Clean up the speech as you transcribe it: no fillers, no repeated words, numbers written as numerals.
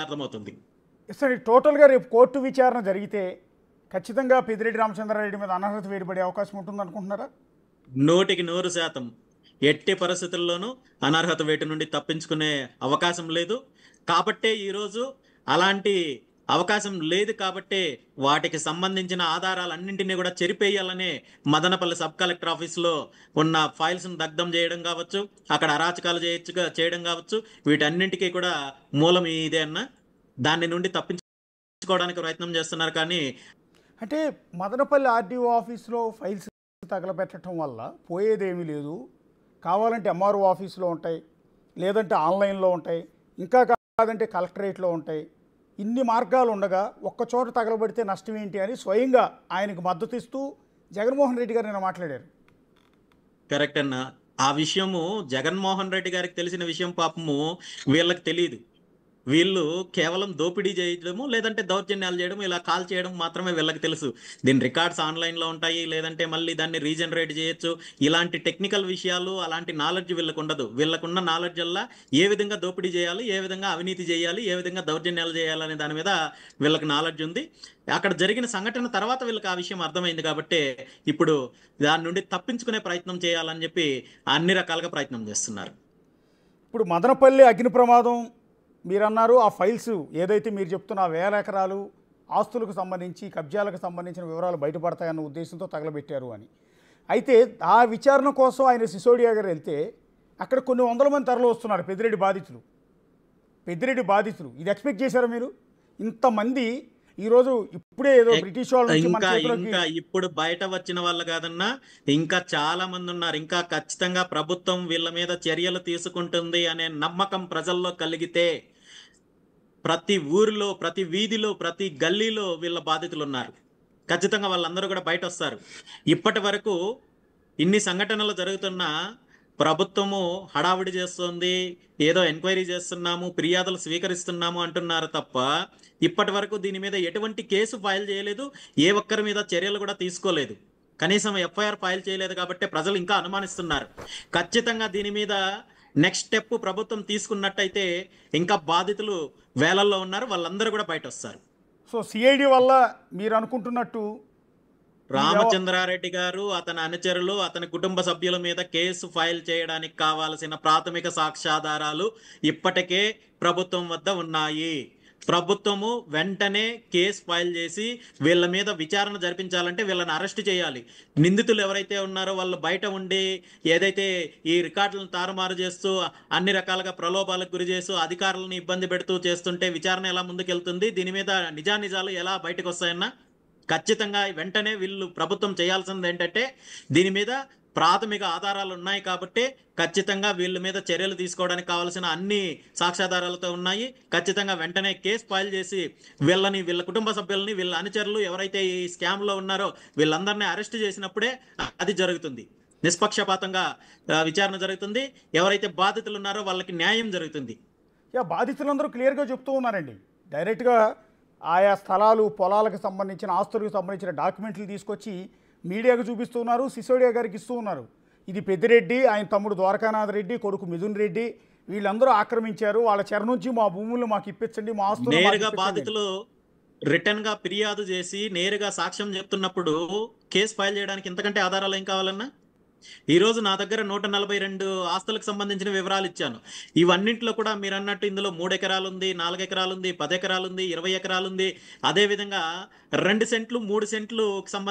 అర్థమవుతుంది. సరే, టోటల్గా రేపు కోర్టు విచారణ జరిగితే ఖచ్చితంగా పెద్దిరెడ్డి రామచంద్రారెడ్డి మీద అనర్హత వేయబడే అవకాశం ఉంటుంది అనుకుంటున్నారా? 100% ఎట్టి పరిస్థితుల్లోనూ అనర్హత వేటు నుండి తప్పించుకునే అవకాశం లేదు. కాబట్టే ఈరోజు అలాంటి అవకాశం లేదు కాబట్టే వాటికి సంబంధించిన ఆధారాలన్నింటినీ కూడా చెరిపేయాలనే మదనపల్లి సబ్ కలెక్టర్ ఆఫీసులో ఉన్న ఫైల్స్ను దగ్ధం చేయడం కావచ్చు, అక్కడ అరాచకాలు చేయడం కావచ్చు, వీటన్నింటికీ కూడా మూలం ఇదే అన్న. దాని నుండి తప్పించుకోవడానికి ప్రయత్నం చేస్తున్నారు. కానీ అంటే మదనపల్లి ఆర్డీఓ ఆఫీస్లో ఫైల్స్ తగలబెట్టడం వల్ల పోయేదేమీ లేదు. కావాలంటే ఎంఆర్ఓ ఆఫీస్లో ఉంటాయి, లేదంటే ఆన్లైన్లో ఉంటాయి, ఇంకా కాదంటే కలెక్టరేట్లో ఉంటాయి. ఇన్ని మార్గాలు ఉండగా ఒక్కచోట తగలబడితే నష్టం ఏంటి అని స్వయంగా ఆయనకు మద్దతు ఇస్తూ జగన్మోహన్ రెడ్డి గారు నిన్న మాట్లాడారు. కరెక్ట్ అన్న. ఆ విషయము జగన్మోహన్ రెడ్డి గారికి తెలిసిన విషయం పాపము వీళ్ళకి తెలియదు. వీళ్ళు కేవలం దోపిడీ చేయడము, లేదంటే దౌర్జన్యాలు చేయడం, ఇలా కాల్ చేయడం మాత్రమే వీళ్ళకి తెలుసు. దీని రికార్డ్స్ ఆన్లైన్లో ఉంటాయి, లేదంటే మళ్ళీ దాన్ని రీజనరేట్ చేయొచ్చు. ఇలాంటి టెక్నికల్ విషయాలు, అలాంటి నాలెడ్జ్ వీళ్ళకు ఉండదు. వీళ్ళకున్న నాలెడ్జ్ వల్ల ఏ విధంగా దోపిడీ చేయాలి, ఏ విధంగా అవినీతి చేయాలి, ఏ విధంగా దౌర్జన్యాలు చేయాలనే దాని మీద వీళ్ళకి నాలెడ్జ్ ఉంది. అక్కడ జరిగిన సంఘటన తర్వాత వీళ్ళకి ఆ విషయం అర్థమైంది కాబట్టి ఇప్పుడు దాని నుండి తప్పించుకునే ప్రయత్నం చేయాలని చెప్పి అన్ని రకాలుగా ప్రయత్నం చేస్తున్నారు. ఇప్పుడు మదనపల్లి అగ్ని ప్రమాదం మీరన్నారు, ఆ ఫైల్స్ ఏదైతే మీరు చెప్తున్న 1000 ఎకరాలు ఆస్తులకు సంబంధించి, కబ్జాలకు సంబంధించిన వివరాలు బయటపడతాయన్న ఉద్దేశంతో తగలబెట్టారు అని. అయితే ఆ విచారణ కోసం ఆయన సిసోడియా గారు వెళ్తే అక్కడ కొన్ని వందల మంది తరలి వస్తున్నారు పెద్దిరెడ్డి బాధితులు. ఇది ఎక్స్పెక్ట్ చేశారా మీరు? ఇంతమంది ఈరోజు ఇప్పుడే ఏదో బ్రిటిష్ వాళ్ళ నుంచి మన చేతిలోకి ఇంకా ఇప్పుడు బయట వచ్చిన వాళ్ళు కాదన్నా, ఇంకా చాలా మంది ఉన్నారు. ఇంకా ఖచ్చితంగా ప్రభుత్వం వీళ్ళ మీద చర్యలు తీసుకుంటుంది అనే నమ్మకం ప్రజల్లో కలిగితే ప్రతి ఊరిలో, ప్రతి వీధిలో, ప్రతి గల్లీలో వీళ్ళ బాధితులు ఉన్నారు. ఖచ్చితంగా వాళ్ళందరూ కూడా బయట వస్తారు. ఇప్పటి వరకు ఇన్ని సంఘటనలు జరుగుతున్నా ప్రభుత్వము హడావిడి చేస్తుంది, ఏదో ఎంక్వైరీ చేస్తున్నాము, ఫిర్యాదులు స్వీకరిస్తున్నాము అంటున్నారు తప్ప ఇప్పటి వరకు దీని మీద ఎటువంటి కేసు ఫైల్ చేయలేదు. ఏ ఒక్కరి మీద చర్యలు కూడా తీసుకోలేదు. కనీసం ఎఫ్ఐఆర్ ఫైల్ చేయలేదు కాబట్టి ప్రజలు ఇంకా అనుమానిస్తున్నారు. ఖచ్చితంగా దీని మీద నెక్స్ట్ స్టెప్ ప్రభుత్వం తీసుకున్నట్టయితే ఇంకా బాధితులు వేలల్లో ఉన్నారు, వాళ్ళందరూ కూడా బయట వస్తారు. సో సిఐడి వల్ల మీరు అనుకుంటున్నట్టు రామచంద్రారెడ్డి గారు, అతని అనుచరులు, అతని కుటుంబ సభ్యుల మీద కేసు ఫైల్ చేయడానికి కావాల్సిన ప్రాథమిక సాక్ష్యాధారాలు ఇప్పటికే ప్రభుత్వం వద్ద ఉన్నాయి. ప్రభుత్వము వెంటనే కేసు ఫైల్ చేసి వీళ్ళ మీద విచారణ జరిపించాలంటే వీళ్ళని అరెస్ట్ చేయాలి. నిందితులు ఎవరైతే ఉన్నారో వాళ్ళు బయట ఉండి ఏదైతే ఈ రికార్డులను తారుమారు చేస్తూ అన్ని రకాలుగా ప్రలోభాలకు గురి చేస్తూ అధికారులను ఇబ్బంది పెడుతూ చేస్తుంటే విచారణ ఎలా ముందుకెళ్తుంది? దీని మీద నిజానిజాలు ఎలా బయటకు వస్తాయన్నా? ఖచ్చితంగా వెంటనే వీళ్ళు ప్రభుత్వం చేయాల్సింది ఏంటంటే దీని మీద ప్రాథమిక ఆధారాలు ఉన్నాయి కాబట్టి ఖచ్చితంగా వీళ్ళ మీద చర్యలు తీసుకోవడానికి కావాల్సిన అన్ని సాక్ష్యాధారాలతో ఉన్నాయి. ఖచ్చితంగా వెంటనే కేసు ఫైల్ చేసి వీళ్ళని, వీళ్ళ కుటుంబ సభ్యులని, వీళ్ళ అనుచరులు ఎవరైతే ఈ స్కామ్లో ఉన్నారో వీళ్ళందరినీ అరెస్ట్ చేసినప్పుడే అది జరుగుతుంది. నిష్పక్షపాతంగా విచారణ జరుగుతుంది. ఎవరైతే బాధితులు ఉన్నారో వాళ్ళకి న్యాయం జరుగుతుంది. బాధితులందరూ క్లియర్గా చెప్తూ ఉన్నారండి. డైరెక్ట్గా ఆయా స్థలాలు, పొలాలకు సంబంధించిన, ఆస్తులకు సంబంధించిన డాక్యుమెంట్లు తీసుకొచ్చి మీడియాకు చూపిస్తున్నారు, సిసోడియా గారికి ఇస్తూ ఉన్నారు. ఇది పెద్దిరెడ్డి, ఆయన తమ్ముడు ద్వారకానాథ్ రెడ్డి, కొడుకు మిథున్ రెడ్డి, వీళ్ళందరూ ఆక్రమించారు, వాళ్ళ చెర నుంచి మా భూములు మాకు ఇప్పించండి, మా ఆస్తులు. నేరుగా బాధితులు రిటర్న్ గా ఫిర్యాదు చేసి నేరుగా సాక్ష్యం చెప్తున్నప్పుడు కేసు ఫైల్ చేయడానికి ఇంతకంటే ఆధారాలు ఏం కావాలన్నా? ఈరోజు నా దగ్గర 142 ఆస్తులకు సంబంధించిన వివరాలు ఇచ్చాను. ఇవన్నింటిలో కూడా మీరు అన్నట్టు ఇందులో 3 ఎకరాలు ఉంది, 4 ఎకరాలు ఉంది, 10 ఎకరాలు ఉంది, 20 ఎకరాలు ఉంది. అదేవిధంగా 2 సెంట్లు 3 సెంట్లు సంబంధించి